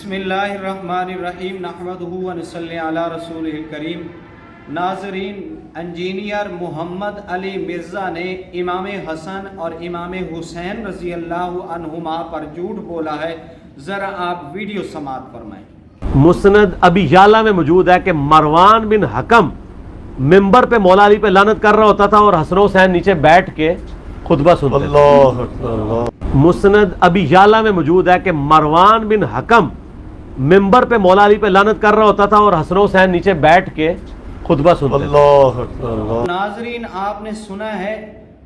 بسم اللہ الرحمن الرحیم نحمدہ و نصلی علی رسولہ الکریم۔ ناظرین، انجینئر محمد علی مرزا نے امام حسن اور امام حسین رضی اللہ عنہما پر جھوٹ بولا ہے، ذرا آپ ویڈیو سماعت فرمائیں۔ مسند ابی یعلا میں موجود ہے کہ مروان بن حکم ممبر پہ مولا علی پہ لعنت کر رہا ہوتا تھا اور حسن و حسین نیچے بیٹھ کے خطبہ سنتے تھے۔ مسند ابی یعلا میں موجود ہے کہ مروان بن حکم ممبر پہ مولا علی پہ لعنت کر رہا ہوتا تھا اور حسن و حسین نیچے بیٹھ کے خطبہ سنتے تھے۔ ناظرین، آپ نے سنا ہے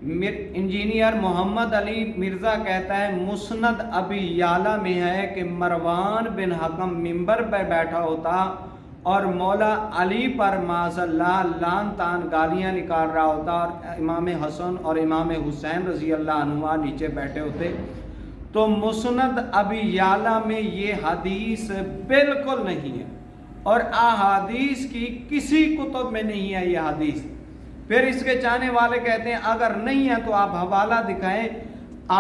انجینئر محمد علی مرزا کہتا ہے مسند ابی یعلا میں ہے کہ مروان بن حکم ممبر پہ بیٹھا ہوتا اور مولا علی پر معاذ اللہ لعن تان گالیاں نکال رہا ہوتا اور امام حسن اور امام حسین رضی اللہ عنہما نیچے بیٹھے ہوتے۔ تو مسند ابی یعلا میں یہ حدیث بالکل نہیں ہے اور احادیث کی کسی کتب میں نہیں ہے یہ حدیث۔ پھر اس کے چاہنے والے کہتے ہیں اگر نہیں ہے تو آپ حوالہ دکھائیں۔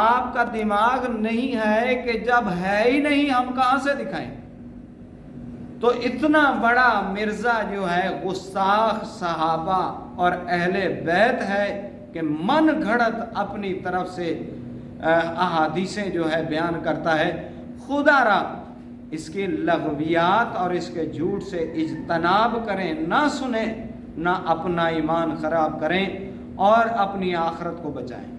آپ کا دماغ نہیں ہے کہ جب ہے ہی نہیں ہم کہاں سے دکھائیں؟ تو اتنا بڑا مرزا جو ہے گستاخ صحابہ اور اہل بیت ہے کہ من گھڑت اپنی طرف سے احادیثیں جو ہے بیان کرتا ہے۔ خدا را اس کی لغویات اور اس کے جھوٹ سے اجتناب کریں، نہ سنیں، نہ اپنا ایمان خراب کریں اور اپنی آخرت کو بچائیں۔